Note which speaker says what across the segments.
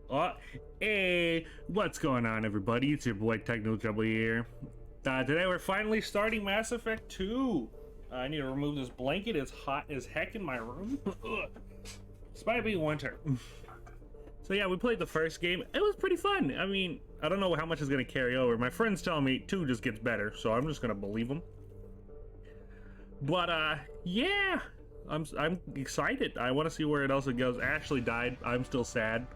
Speaker 1: Oh, hey, what's going on, everybody? It's your boy Techno Trouble here. Today we're finally starting Mass Effect 2. I need to remove this blanket. It's hot as heck in my room. Despite being winter. So yeah, we played the first game. It was pretty fun. I mean, I don't know how much is going to carry over. My friends tell me 2 just gets better, so I'm just going to believe them. But yeah, I'm excited. I want to see where else it goes. Ashley died. I'm still sad.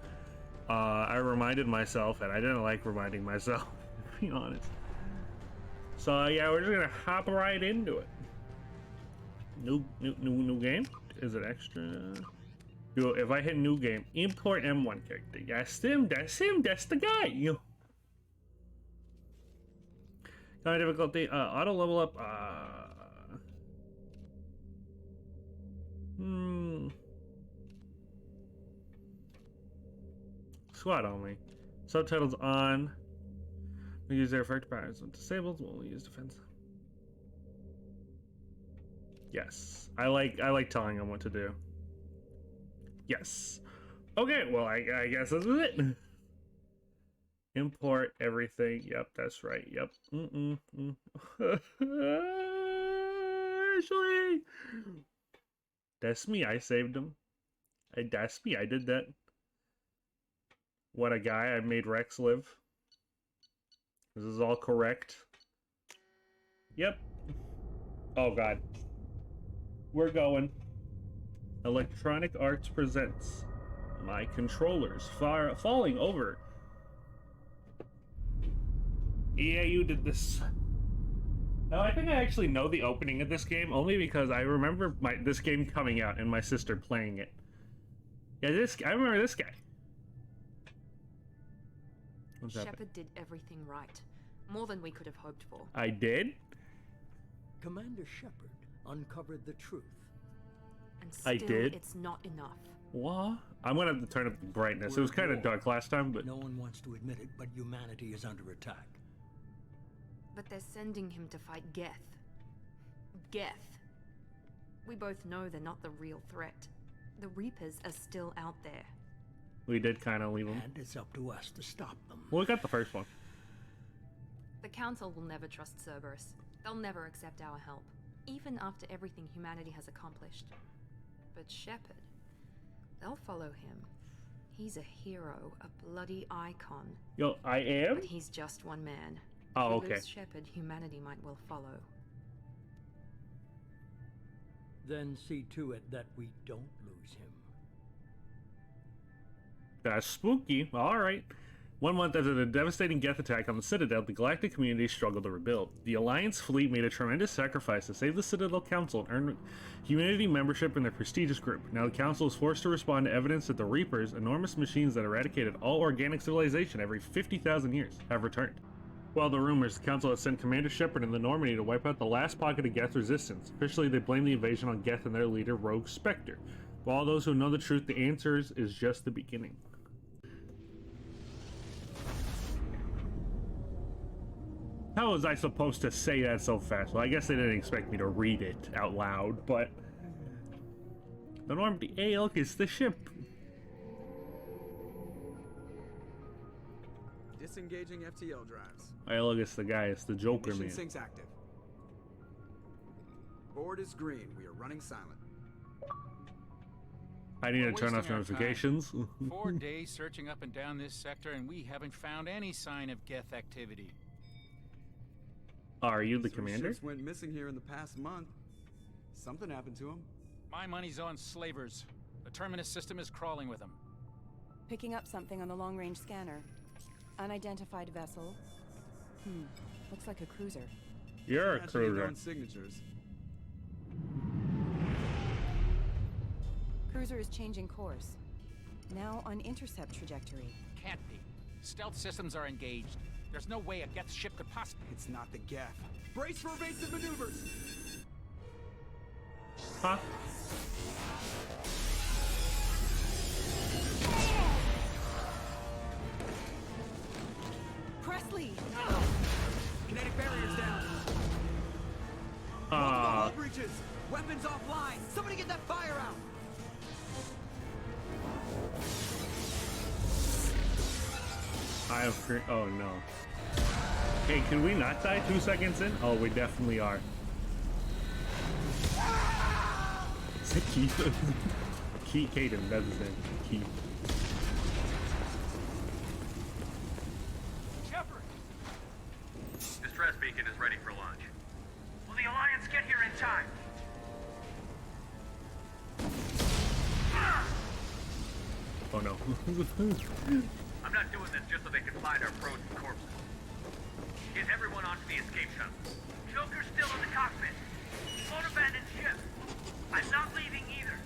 Speaker 1: I reminded myself, and I didn't like reminding myself, to be honest. So yeah, we're just gonna hop right into it. New game. Is it extra? If I hit new game, import M1 character. That's him. That's the guy. Kind of difficulty. Auto level up. Squad only. Subtitles on. We use their effect powers. When disabled, we'll use defense. Yes. I like telling them what to do. Yes. Okay, well I guess this is it. Import everything. Yep, that's right. Yep. Actually, that's me. I saved him. That's me. I did that. What a guy. I made Rex live. This is all correct. Yep. Oh god. We're going. Electronic Arts presents my controllers falling over. Yeah, you did this. Now, I think I actually know the opening of this game only because I remember this game coming out and my sister playing it. Yeah, I remember this guy.
Speaker 2: Shepard did everything right. More than we could have hoped for.
Speaker 1: I did?
Speaker 3: Commander Shepard uncovered the truth.
Speaker 2: And still,
Speaker 1: I did?
Speaker 2: It's not enough.
Speaker 1: What? I'm gonna have to turn up the brightness. It was kind of dark last time, but...
Speaker 3: No one wants to admit it, but humanity is under attack.
Speaker 2: But they're sending him to fight Geth. Geth. We both know they're not the real threat. The Reapers are still out there.
Speaker 1: We did kind of leave them.
Speaker 3: And it's up to us to stop them.
Speaker 1: Well, we got the first one.
Speaker 2: The Council will never trust Cerberus. They'll never accept our help, even after everything humanity has accomplished. But Shepard, they'll follow him. He's a hero, a bloody icon.
Speaker 1: Yo, I am?
Speaker 2: But he's just one man.
Speaker 1: Oh,
Speaker 2: If we
Speaker 1: okay.
Speaker 2: lose Shepard, humanity might well follow.
Speaker 3: Then see to it that we don't lose him.
Speaker 1: That's spooky. Alright. 1 month after the devastating Geth attack on the Citadel, the galactic community struggled to rebuild. The Alliance fleet made a tremendous sacrifice to save the Citadel Council and earn humanity membership in their prestigious group. Now the Council is forced to respond to evidence that the Reapers, enormous machines that eradicated all organic civilization every 50,000 years, have returned. While the rumors, the Council has sent Commander Shepard and the Normandy to wipe out the last pocket of Geth resistance. Officially, they blame the invasion on Geth and their leader, Rogue Spectre. For all those who know the truth, the answer is just the beginning. How was I supposed to say that so fast? Well, I guess they didn't expect me to read it out loud, but... The Normandy, hey, look, it's the ship.
Speaker 4: Disengaging FTL drives.
Speaker 1: Hey, look, it's the guy, it's the Joker,
Speaker 4: Mission
Speaker 1: man.
Speaker 4: syncs active. Board is green. We are running silent.
Speaker 1: I need to
Speaker 5: We're
Speaker 1: turn off
Speaker 5: wasting our
Speaker 1: notifications.
Speaker 5: 4 days searching up and down this sector, and we haven't found any sign of Geth activity.
Speaker 1: Are you the
Speaker 4: Some
Speaker 1: commander?
Speaker 4: ships went missing here in the past month. Something happened to them.
Speaker 5: My money's on slavers. The Terminus system is crawling with them.
Speaker 6: Picking up something on the long-range scanner. Unidentified vessel. Looks like a cruiser.
Speaker 1: You're a
Speaker 4: Matching
Speaker 1: cruiser.
Speaker 4: unknown signatures.
Speaker 6: Cruiser is changing course. Now on intercept trajectory.
Speaker 5: Can't be. Stealth systems are engaged. There's no way a Geth ship could possibly...
Speaker 4: It's not the Geth. Brace for evasive maneuvers.
Speaker 1: Huh?
Speaker 6: Presley!
Speaker 4: Kinetic barriers down. Multiple hull breaches. Weapons offline. Somebody get that fire out.
Speaker 1: Oh no. Hey, can we not die 2 seconds in? Oh, we definitely are. Is it Keith? Keith, Caden, that's his name. Keith.
Speaker 7: Shepard! Distress beacon is ready for launch. Will the Alliance get here in time?
Speaker 1: Oh no.
Speaker 7: I'm not doing this just so they can find our frozen corpses. Get everyone onto the escape shuttle. Joker's still in the cockpit. He won't abandon ship. I'm not leaving either.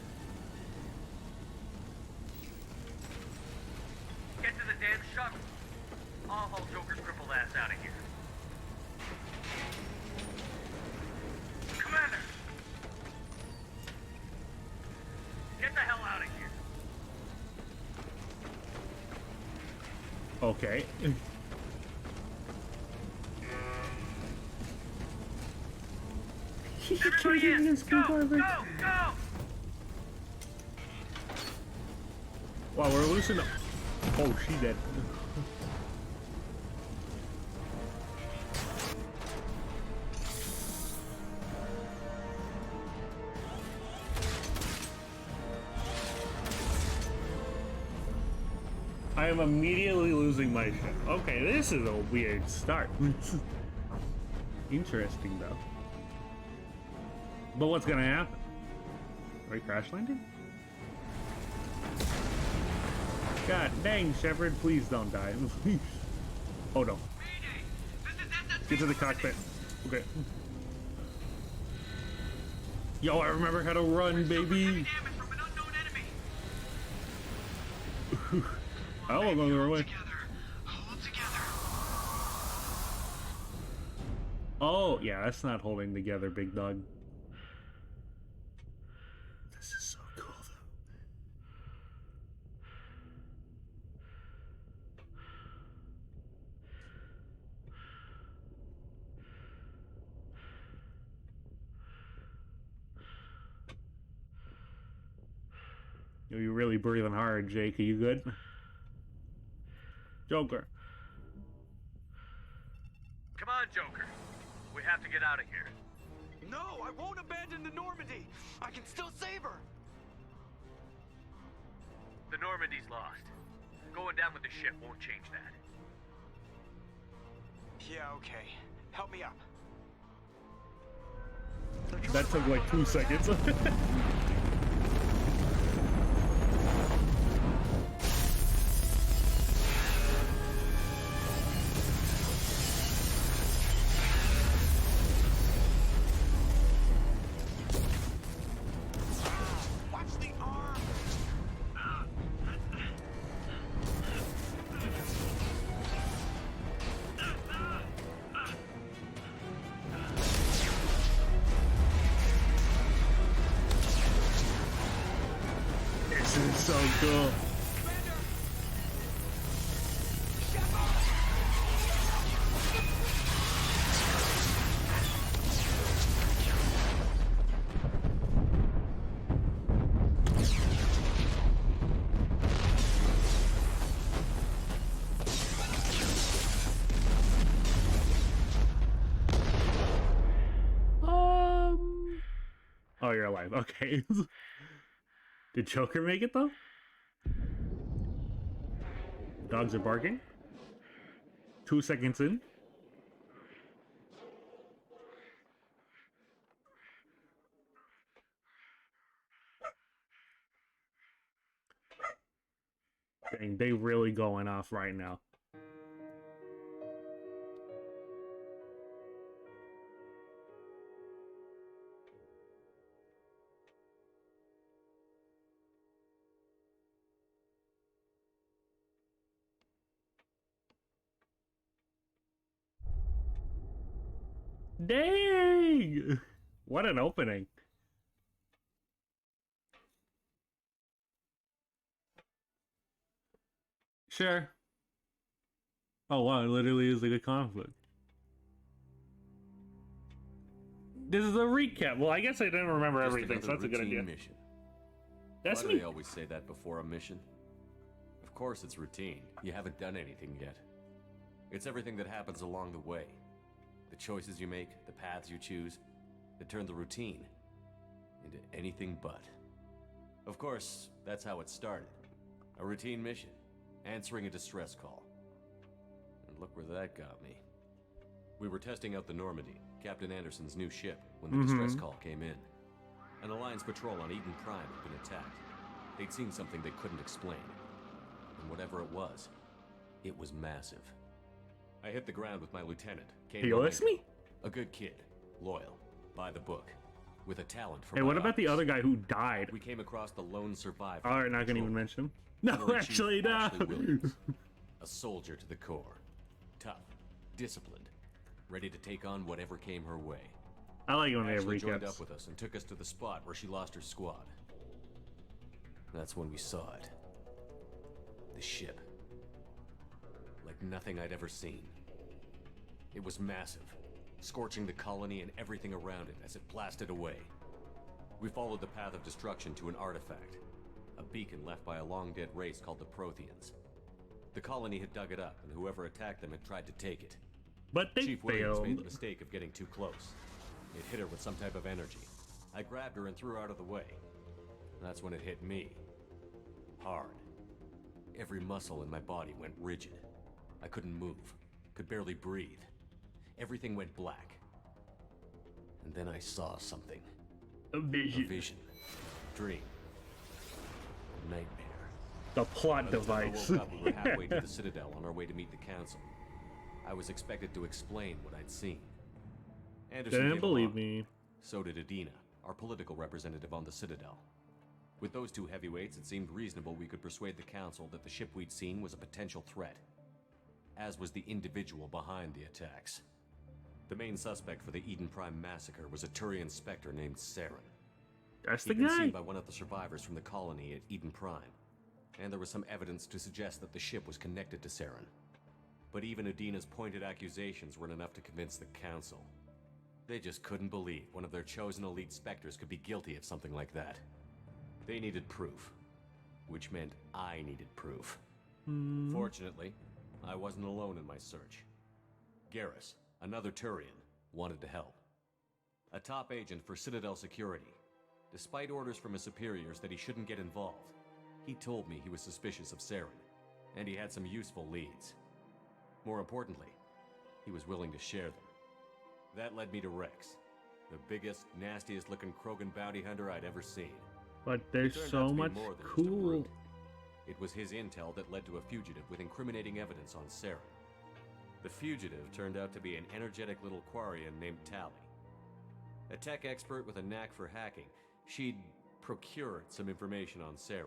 Speaker 7: Get to the damn shuttle. I'll haul Joker's crippled ass out of here. Commander! Get the hell out of here.
Speaker 1: Okay.
Speaker 7: Everybody in! Go! Go! Go!
Speaker 1: Wow, we're losing. Oh, she dead. I am immediately losing my ship. Okay, this is a weird start. Interesting though. But what's gonna happen? Are we crash landing? God dang, Shepard, please don't die. Oh no. Get to the cockpit. Okay. Yo, I remember how to run, baby. Oh, I'm going the wrong way. Oh, yeah, that's not holding together, big dog. This is so cool, though. You're really breathing hard, Jake. Are you good? Joker.
Speaker 7: Come on, Joker. We have to get out of here.
Speaker 4: No, I won't abandon the Normandy. I can still save her.
Speaker 7: The Normandy's lost. Going down with the ship won't change that.
Speaker 4: Yeah, okay. Help me up.
Speaker 1: That took like 2 seconds. This is so cool. Oh, you're alive. Okay. Did Joker make it though? Dogs are barking. 2 seconds in. Dang, they really going off right now. Dang! What an opening. Sure. Oh wow, it literally is like a conflict. This is a recap. Well, I guess I didn't remember
Speaker 8: Just
Speaker 1: everything, so that's a good
Speaker 8: routine
Speaker 1: idea.
Speaker 8: Mission.
Speaker 1: That's
Speaker 8: Why do
Speaker 1: me.
Speaker 8: they always say that before a mission? Of course it's routine. You haven't done anything yet. It's everything that happens along the way. The choices you make, the paths you choose, that turn the routine into anything but. Of course, that's how it started. A routine mission, answering a distress call. And look where that got me. We were testing out the Normandy, Captain Anderson's new ship, when the distress call came in. An Alliance patrol on Eden Prime had been attacked. They'd seen something they couldn't explain. And whatever it was massive. I hit the ground with my lieutenant,
Speaker 1: Hey, yo, that's me?
Speaker 8: a good kid, loyal, by the book, with a talent for
Speaker 1: Hey, what about the other guy who died?
Speaker 8: We came across the lone survivor.
Speaker 1: Alright, not gonna even mention him. No,
Speaker 8: Warrant Chief
Speaker 1: actually, no.
Speaker 8: Ashley Williams. A soldier to the core. Tough, disciplined, ready to take on whatever came her way.
Speaker 1: I like it when they have
Speaker 8: Ashley joined
Speaker 1: recaps.
Speaker 8: up with us and took us to the spot where she lost her squad. That's when we saw it. The ship. Like nothing I'd ever seen. It was massive, scorching the colony and everything around it as it blasted away. We followed the path of destruction to an artifact, a beacon left by a long-dead race called the Protheans. The colony had dug it up, and whoever attacked them had tried to take it.
Speaker 1: But they
Speaker 8: Chief Williams made the
Speaker 1: failed.
Speaker 8: mistake of getting too close. It hit her with some type of energy. I grabbed her and threw her out of the way. That's when it hit me. Hard. Every muscle in my body went rigid. I couldn't move, could barely breathe. Everything went black. And then I saw something.
Speaker 1: A
Speaker 8: A
Speaker 1: vision.
Speaker 8: vision. Dream. Nightmare.
Speaker 1: The plot
Speaker 8: By the time I
Speaker 1: device.
Speaker 8: woke up, we were halfway to the Citadel on our way to meet the Council. I was expected to explain what I'd seen. Anderson
Speaker 1: Didn't
Speaker 8: came
Speaker 1: believe
Speaker 8: along.
Speaker 1: me.
Speaker 8: So did Adina, our political representative on the Citadel. With those two heavyweights, it seemed reasonable we could persuade the Council that the ship we'd seen was a potential threat, as was the individual behind the attacks. The main suspect for the Eden Prime massacre was a Turian Spectre named Saren.
Speaker 1: That's the
Speaker 8: He'd been
Speaker 1: guy.
Speaker 8: seen by one of the survivors from the colony at Eden Prime, and there was some evidence to suggest that the ship was connected to Saren. But even Adina's pointed accusations weren't enough to convince the Council. They just couldn't believe one of their chosen elite Spectres could be guilty of something like that. They needed proof, which meant I needed proof. Fortunately, I wasn't alone in my search. Garrus, another Turian, wanted to help. A top agent for Citadel Security. Despite orders from his superiors that he shouldn't get involved, he told me he was suspicious of Saren, and he had some useful leads. More importantly, he was willing to share them. That led me to Rex, the biggest, nastiest looking Krogan bounty hunter I'd ever seen.
Speaker 1: But there's
Speaker 8: Turned out
Speaker 1: so
Speaker 8: to be
Speaker 1: much
Speaker 8: more than just a
Speaker 1: cool.
Speaker 8: brute. It was his intel that led to a fugitive with incriminating evidence on Saren. The fugitive turned out to be an energetic little Quarian named Tally. A tech expert with a knack for hacking, she'd procured some information on Saren.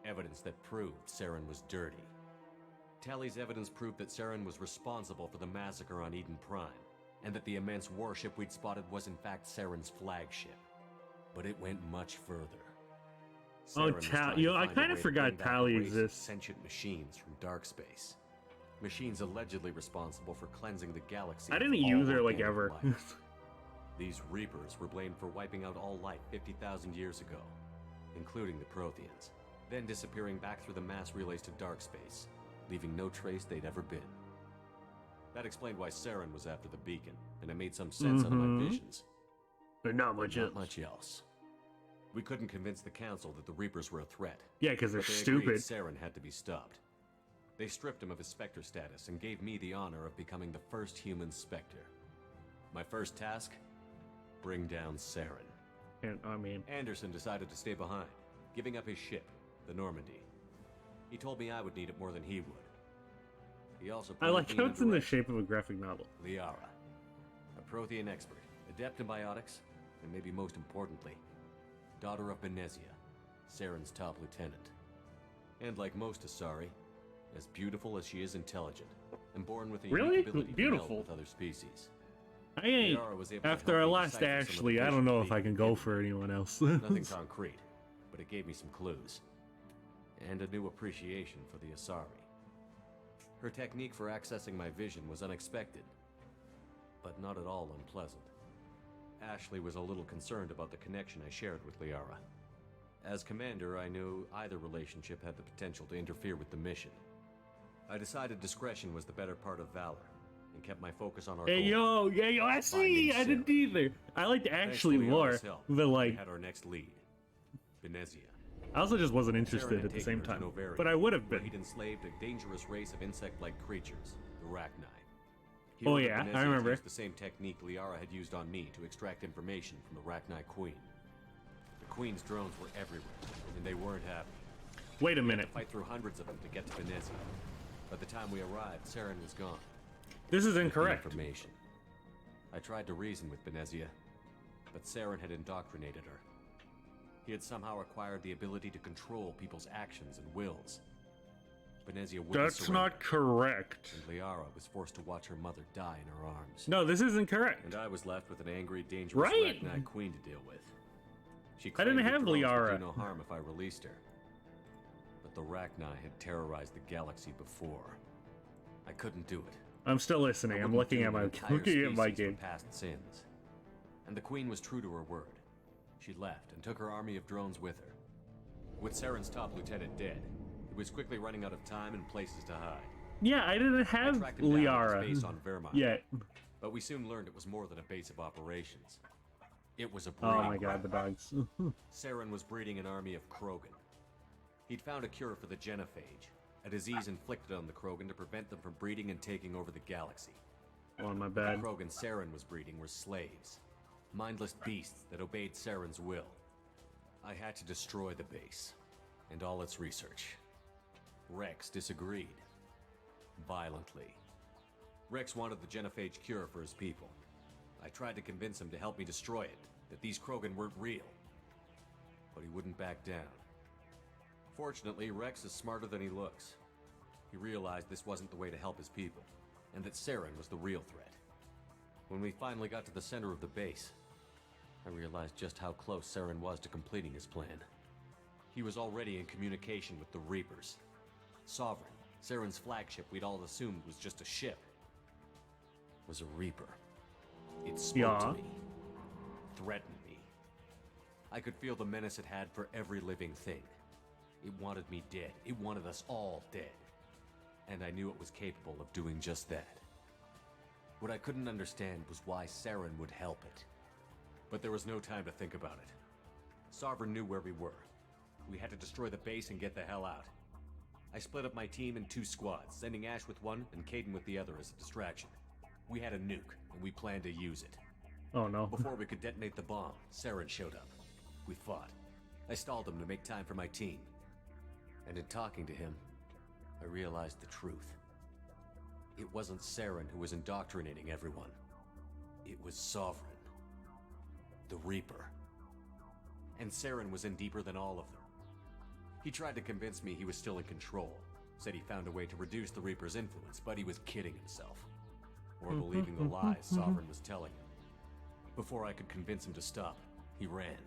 Speaker 8: Evidence that proved Saren was dirty. Tally's evidence proved that Saren was responsible for the massacre on Eden Prime, and that the immense warship we'd spotted was in fact Saren's flagship. But it went much further.
Speaker 1: Oh,
Speaker 8: Saren was trying to
Speaker 1: yo, I
Speaker 8: find a
Speaker 1: kind of
Speaker 8: way to
Speaker 1: forgot
Speaker 8: bring back a
Speaker 1: Tally
Speaker 8: race of
Speaker 1: exists.
Speaker 8: Sentient machines from dark space. Machines allegedly responsible for cleansing the galaxy.
Speaker 1: I
Speaker 8: of
Speaker 1: didn't
Speaker 8: all
Speaker 1: use her like
Speaker 8: organic
Speaker 1: ever.
Speaker 8: life. These Reapers were blamed for wiping out all life 50,000 years ago, including the Protheans, then disappearing back through the mass relays to dark space, leaving no trace they'd ever been. That explained why Saren was after the beacon, and it made some sense out of my visions.
Speaker 1: But not much
Speaker 8: Not
Speaker 1: else.
Speaker 8: much else. We couldn't convince the Council that the Reapers were a threat.
Speaker 1: Yeah, because they're
Speaker 8: But they agreed
Speaker 1: stupid.
Speaker 8: Saren had to be stopped. They stripped him of his Spectre status and gave me the honor of becoming the first human Spectre. My first task? Bring down Saren.
Speaker 1: And I mean,
Speaker 8: Anderson decided to stay behind, giving up his ship, the Normandy. He told me I would need it more than he would. He also
Speaker 1: I like
Speaker 8: pointed
Speaker 1: how
Speaker 8: me in
Speaker 1: it's
Speaker 8: a
Speaker 1: in the
Speaker 8: direction.
Speaker 1: shape of a graphic novel.
Speaker 8: Liara, a Prothean expert, adept in biotics, and maybe most importantly, daughter of Benezia, Saren's top lieutenant. And like most Asari, as beautiful as she is intelligent, and born with a
Speaker 1: Really?
Speaker 8: unique ability to
Speaker 1: Beautiful.
Speaker 8: meld with other species.
Speaker 1: I ain't.
Speaker 8: Liara was able to
Speaker 1: After
Speaker 8: help
Speaker 1: I
Speaker 8: me
Speaker 1: lost
Speaker 8: decipher some of the
Speaker 1: Ashley, I
Speaker 8: vision
Speaker 1: don't know
Speaker 8: the
Speaker 1: if I
Speaker 8: beacon
Speaker 1: can go
Speaker 8: gave
Speaker 1: for
Speaker 8: me.
Speaker 1: anyone else.
Speaker 8: Nothing concrete, but it gave me some clues. And a new appreciation for the Asari. Her technique for accessing my vision was unexpected, but not at all unpleasant. Ashley was a little concerned about the connection I shared with Liara. As commander, I knew either relationship had the potential to interfere with the mission. I decided discretion was the better part of valor, and kept my focus on our
Speaker 1: Hey
Speaker 8: goal.
Speaker 1: yo, I see. I didn't either. I liked Ashley
Speaker 8: Thanks to
Speaker 1: more,
Speaker 8: Liara's help,
Speaker 1: but
Speaker 8: we
Speaker 1: like,
Speaker 8: had our next lead, Benezia.
Speaker 1: I also just wasn't
Speaker 8: Saren
Speaker 1: interested
Speaker 8: had
Speaker 1: at the
Speaker 8: taken
Speaker 1: same
Speaker 8: her to
Speaker 1: time.
Speaker 8: Novaria,
Speaker 1: But I would have
Speaker 8: where
Speaker 1: been.
Speaker 8: he'd enslaved a dangerous race of insect-like creatures, the Rachni. He
Speaker 1: Oh
Speaker 8: ordered
Speaker 1: yeah,
Speaker 8: Benezia
Speaker 1: I
Speaker 8: to
Speaker 1: remember.
Speaker 8: use the same technique Liara had used on me to extract information from the Rachni Queen. The Queen's drones were everywhere, and they weren't happy.
Speaker 1: Wait a
Speaker 8: We had
Speaker 1: minute.
Speaker 8: to fight through hundreds of them to get to Benezia. By the time we arrived, Saren was gone.
Speaker 1: This is
Speaker 8: With the
Speaker 1: incorrect.
Speaker 8: information. I tried to reason with Benezia, but Saren had indoctrinated her. He had somehow acquired the ability to control people's actions and wills. Benezia wouldn't
Speaker 1: That's
Speaker 8: surrender,
Speaker 1: not correct.
Speaker 8: and Liara was forced to watch her mother die in her arms.
Speaker 1: No, this isn't correct.
Speaker 8: And I was left with an angry, dangerous
Speaker 1: Right.
Speaker 8: Rachni queen to deal with. She
Speaker 1: I
Speaker 8: claimed
Speaker 1: didn't
Speaker 8: her
Speaker 1: have
Speaker 8: drones would
Speaker 1: Liara.
Speaker 8: do no harm if I released her. But the Rachni had terrorized the galaxy before. I couldn't do it.
Speaker 1: I'm still listening.
Speaker 8: I
Speaker 1: I'm
Speaker 8: wouldn't
Speaker 1: looking
Speaker 8: doom
Speaker 1: at my
Speaker 8: an entire
Speaker 1: looking at my
Speaker 8: species for
Speaker 1: game.
Speaker 8: past sins. And the queen was true to her word. She left and took her army of drones with her. With Saren's top lieutenant dead, it was quickly running out of time and places to hide.
Speaker 1: Yeah, I didn't
Speaker 8: I
Speaker 1: have
Speaker 8: tracked him down at his
Speaker 1: Liara
Speaker 8: base on Vermont,
Speaker 1: yet.
Speaker 8: but we soon learned it was more than a base of operations. It was a breed.
Speaker 1: Oh my god, the dogs.
Speaker 8: Saren was breeding an army of Krogan. He'd found a cure for the genophage, a disease inflicted on the Krogan to prevent them from breeding and taking over the galaxy.
Speaker 1: Oh my
Speaker 8: The
Speaker 1: bad.
Speaker 8: Krogan Saren was breeding were slaves, mindless beasts that obeyed Saren's will. I had to destroy the base, and all its research. Rex disagreed. Violently. Rex wanted the genophage cure for his people. I tried to convince him to help me destroy it, that these Krogan weren't real. But he wouldn't back down. Fortunately, Rex is smarter than he looks. He realized this wasn't the way to help his people, and that Saren was the real threat. When we finally got to the center of the base, I realized just how close Saren was to completing his plan. He was already in communication with the Reapers. Sovereign, Saren's flagship we'd all assumed was just a ship, was a Reaper. It spoke to
Speaker 1: Yeah.
Speaker 8: me, threatened me. I could feel the menace it had for every living thing. It wanted me dead. It wanted us all dead. And I knew it was capable of doing just that. What I couldn't understand was why Saren would help it. But there was no time to think about it. Sovereign knew where we were. We had to destroy the base and get the hell out. I split up my team in 2 squads, sending Ash with one and Caden with the other as a distraction. We had a nuke, and we planned to use it.
Speaker 1: Oh no.
Speaker 8: Before we could detonate the bomb, Saren showed up. We fought. I stalled him to make time for my team. And in talking to him, I realized the truth. It wasn't Saren who was indoctrinating everyone. It was Sovereign. The Reaper. And Saren was in deeper than all of them. He tried to convince me he was still in control. Said he found a way to reduce the Reaper's influence, but he was kidding himself. Or believing the lies Sovereign was telling him. Before I could convince him to stop, he ran,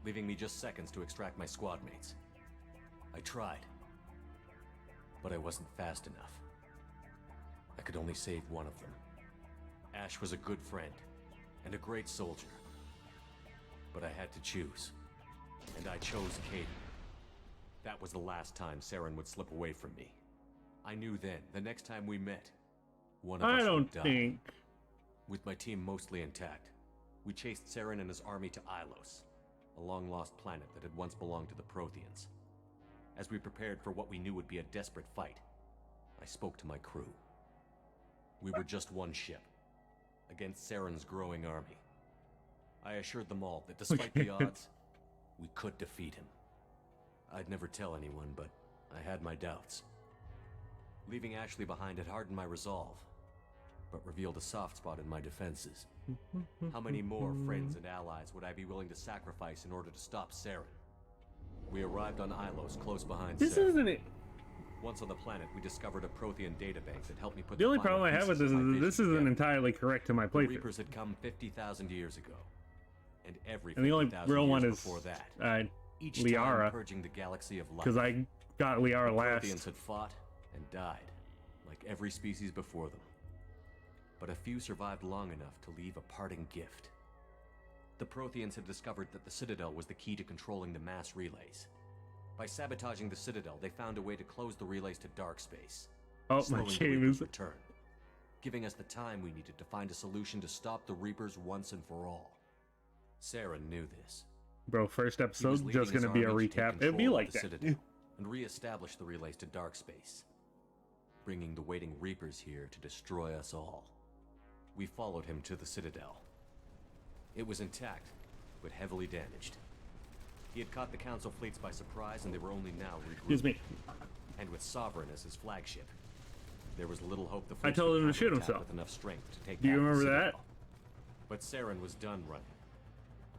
Speaker 8: leaving me just seconds to extract my squad mates. I tried, but I wasn't fast enough. I could only save one of them. Ash was a good friend, and a great soldier. But I had to choose, and I chose Caden. That was the last time Saren would slip away from me. I knew then, the next time we met, one of
Speaker 1: I
Speaker 8: us
Speaker 1: don't
Speaker 8: would die.
Speaker 1: think.
Speaker 8: With my team mostly intact, we chased Saren and his army to Ilos, a long-lost planet that had once belonged to the Protheans. As we prepared for what we knew would be a desperate fight, I spoke to my crew. We were just one ship, against Saren's growing army. I assured them all that despite the odds, we could defeat him. I'd never tell anyone, but I had my doubts. Leaving Ashley behind had hardened my resolve, but revealed a soft spot in my defenses. How many more friends and allies would I be willing to sacrifice in order to stop Saren? We arrived on Ilos, close behind
Speaker 1: This
Speaker 8: Saren.
Speaker 1: isn't it.
Speaker 8: Once on the planet, we discovered a Prothean databank that helped me put
Speaker 1: The only
Speaker 8: final
Speaker 1: problem I have with
Speaker 8: pieces
Speaker 1: this
Speaker 8: of my
Speaker 1: is this
Speaker 8: vision
Speaker 1: isn't
Speaker 8: together.
Speaker 1: entirely correct to my
Speaker 8: The
Speaker 1: playthrough.
Speaker 8: Reapers had come 50,000 years ago, and every
Speaker 1: And the only
Speaker 8: 50,000
Speaker 1: real
Speaker 8: years
Speaker 1: one is
Speaker 8: before that, each
Speaker 1: Liara,
Speaker 8: time purging the galaxy of life.
Speaker 1: because I got Liara
Speaker 8: The
Speaker 1: last.
Speaker 8: Protheans had fought and died, like every species before them. But a few survived long enough to leave a parting gift. The Protheans had discovered that the Citadel was the key to controlling the mass relays. By sabotaging the Citadel, they found a way to close the relays to dark space.
Speaker 1: Oh, my
Speaker 8: slowing the
Speaker 1: game
Speaker 8: Reapers'
Speaker 1: is...
Speaker 8: return, giving us the time we needed to find a solution to stop the Reapers once and for all. Saren knew this.
Speaker 1: Bro, first
Speaker 8: He was
Speaker 1: episode,
Speaker 8: leading
Speaker 1: just
Speaker 8: his
Speaker 1: gonna be a
Speaker 8: army to take
Speaker 1: recap. It'd be
Speaker 8: control of
Speaker 1: like
Speaker 8: the
Speaker 1: that.
Speaker 8: Citadel and re-establish the relays to dark space, bringing the waiting Reapers here to destroy us all. We followed him to the Citadel. It was intact, but heavily damaged. He had caught the Council fleets by surprise, and they were only now regrouped.
Speaker 1: Excuse me.
Speaker 8: And with Sovereign as his flagship, there was little hope the
Speaker 1: I
Speaker 8: fleets
Speaker 1: told
Speaker 8: would
Speaker 1: him to shoot
Speaker 8: counterattack
Speaker 1: himself.
Speaker 8: with enough strength to take
Speaker 1: Do you
Speaker 8: back the
Speaker 1: remember that?
Speaker 8: Citadel. But Saren was done running,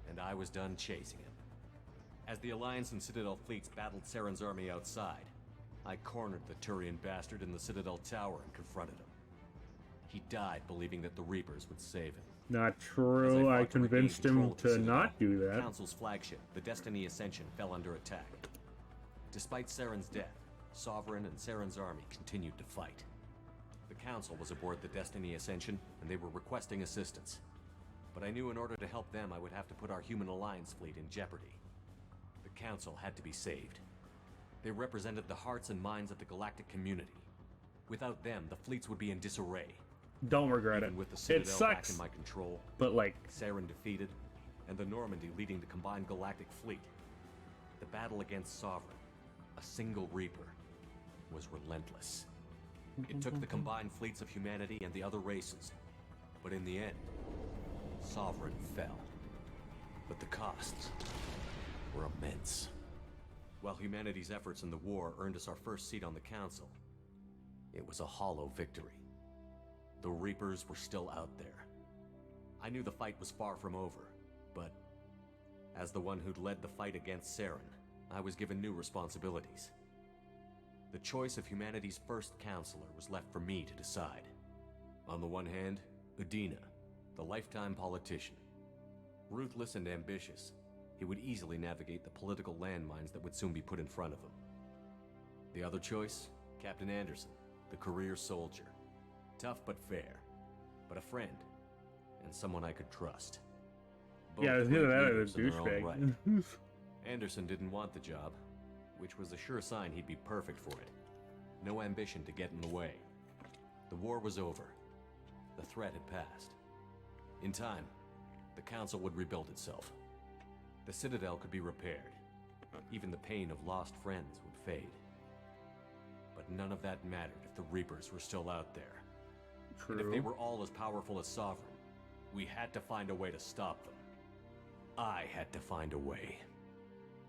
Speaker 8: and I was done chasing him. As the Alliance and Citadel fleets battled Saren's army outside, I cornered the Turian bastard in the Citadel tower and confronted him. He died believing that the Reapers would save him.
Speaker 1: Not
Speaker 8: As
Speaker 1: true. I
Speaker 8: fought to regain
Speaker 1: convinced
Speaker 8: control
Speaker 1: him
Speaker 8: of the
Speaker 1: to
Speaker 8: Citadel,
Speaker 1: not do
Speaker 8: the
Speaker 1: that.
Speaker 8: Council's flagship, the Destiny Ascension, fell under attack. Despite Saren's death, Sovereign and Saren's army continued to fight. The Council was aboard the Destiny Ascension, and they were requesting assistance. But I knew in order to help them, I would have to put our human alliance fleet in jeopardy. The Council had to be saved. They represented the hearts and minds of the galactic community. Without them, the fleets would be in disarray.
Speaker 1: Don't regret
Speaker 8: Even
Speaker 1: it.
Speaker 8: with the
Speaker 1: It
Speaker 8: Citadel back
Speaker 1: sucks,
Speaker 8: in my control,
Speaker 1: but like,
Speaker 8: Saren defeated, and the Normandy leading the combined galactic fleet. The battle against Sovereign, a single Reaper, was relentless. It took the combined fleets of humanity and the other races, but in the end, Sovereign fell. But the costs were immense. While humanity's efforts in the war earned us our first seat on the Council, it was a hollow victory. The Reapers were still out there. I knew the fight was far from over, but as the one who'd led the fight against Saren, I was given new responsibilities. The choice of humanity's first counselor was left for me to decide. On the one hand, Udina, the lifetime politician. Ruthless and ambitious, he would easily navigate the political landmines that would soon be put in front of him. The other choice, Captain Anderson, the career soldier. Tough but fair, but a friend, and someone I could trust. Both
Speaker 1: yeah, it's
Speaker 8: great
Speaker 1: either that or a
Speaker 8: leaders in their own
Speaker 1: douchebag.
Speaker 8: right. Anderson didn't want the job, which was a sure sign he'd be perfect for it. No ambition to get in the way. The war was over. The threat had passed. In time, the Council would rebuild itself. The Citadel could be repaired. Even the pain of lost friends would fade. But none of that mattered if the Reapers were still out there. And if they were all as powerful as Sovereign, we had to find a way to stop them. I had to find a way.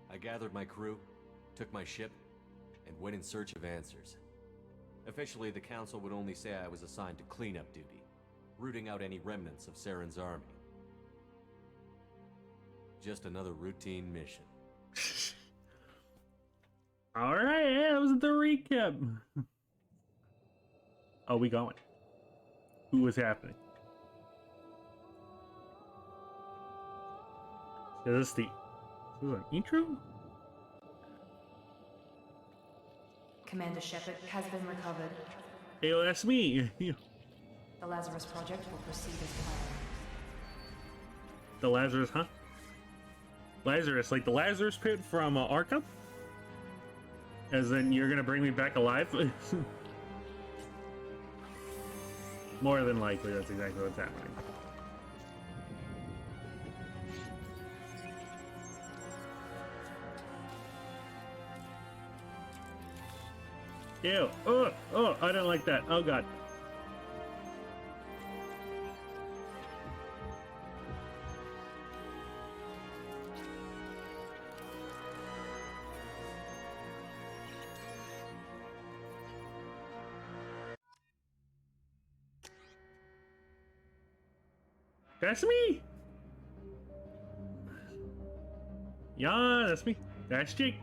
Speaker 8: I gathered my crew, took my ship, and went in search of answers. Officially, the Council would only say I was assigned to cleanup duty, rooting out any remnants of Saren's army. Just another routine mission.
Speaker 1: Alright, yeah, that was the recap. Oh, we going. Who was happening? Is this an intro?
Speaker 2: Commander Shepard has been recovered.
Speaker 1: Hey, well, that's me.
Speaker 2: The Lazarus Project will proceed as planned.
Speaker 1: The Lazarus, huh? Lazarus, like the Lazarus pit from Arkham? As in, you're gonna bring me back alive? More than likely, that's exactly what's happening. Ew. Oh, I don't like that. Oh, God. That's me! Yeah, that's me. That's Jake.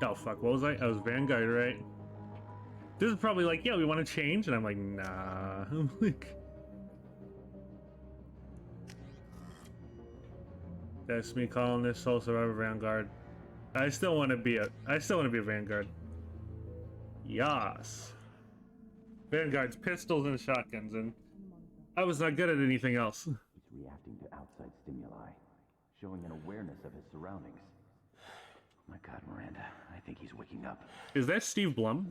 Speaker 1: Oh, fuck, what was I? I was Vanguard, right? This is probably like, yeah, we want to change, and I'm like, nah. I'm like... That's me calling this Soul Survivor Vanguard. I still want to be a Vanguard. Yas. Vanguard's pistols and shotguns, and I was not good at anything else.
Speaker 9: He's reacting to outside stimuli, showing an awareness of his surroundings. Oh my God, Miranda, I think he's waking up.
Speaker 1: Is that Steve Blum?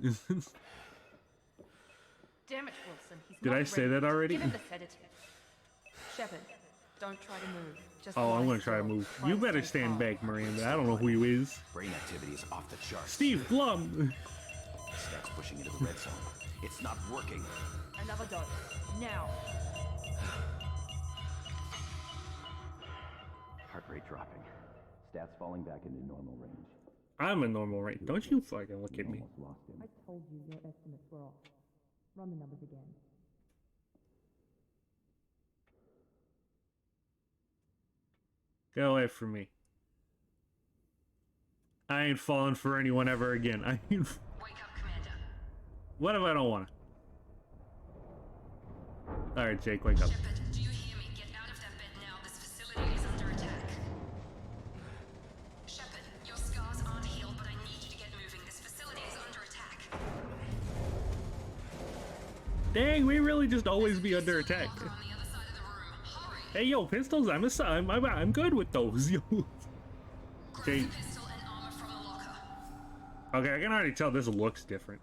Speaker 2: Damn it, Wilson. He's
Speaker 1: Did
Speaker 2: not
Speaker 1: I say
Speaker 2: ready.
Speaker 1: that already?
Speaker 2: Give him the sedative. Shepard, don't try to move. Just
Speaker 1: Oh, I'm
Speaker 2: lie
Speaker 1: gonna try to
Speaker 2: still.
Speaker 1: move.
Speaker 2: Try
Speaker 1: You
Speaker 2: to
Speaker 1: better
Speaker 2: stay
Speaker 1: stand
Speaker 2: calm.
Speaker 1: back, Miranda. I don't know who you is.
Speaker 9: Brain activity is off the charts.
Speaker 1: Steve Blum.
Speaker 9: Stats pushing into the red zone. It's not working.
Speaker 2: Another dose. Now.
Speaker 9: Heart rate dropping. Stats falling back into normal range.
Speaker 1: I'm a normal rate. Don't you fucking look at me.
Speaker 9: Almost lost him.
Speaker 10: I told you your estimates were off. Run the numbers again.
Speaker 1: Get away from me. I ain't falling for anyone ever again. I ain't.
Speaker 2: Wake up, Commander.
Speaker 1: What if I don't want to? Alright, Jake, wake up.
Speaker 2: Shepard, do you hear me? Get out of that bed now. This facility is under attack. Shepard, your scars aren't healed, but I need you to get moving. This facility is under attack.
Speaker 1: Dang, we really just always be under attack.
Speaker 2: Locker on the other side of the room. Hurry.
Speaker 1: Hey, yo, pistols, I'm good with those, yo.
Speaker 2: Grab
Speaker 1: Jake.
Speaker 2: the pistol and armor from the locker.
Speaker 1: Okay, I can already tell this looks different.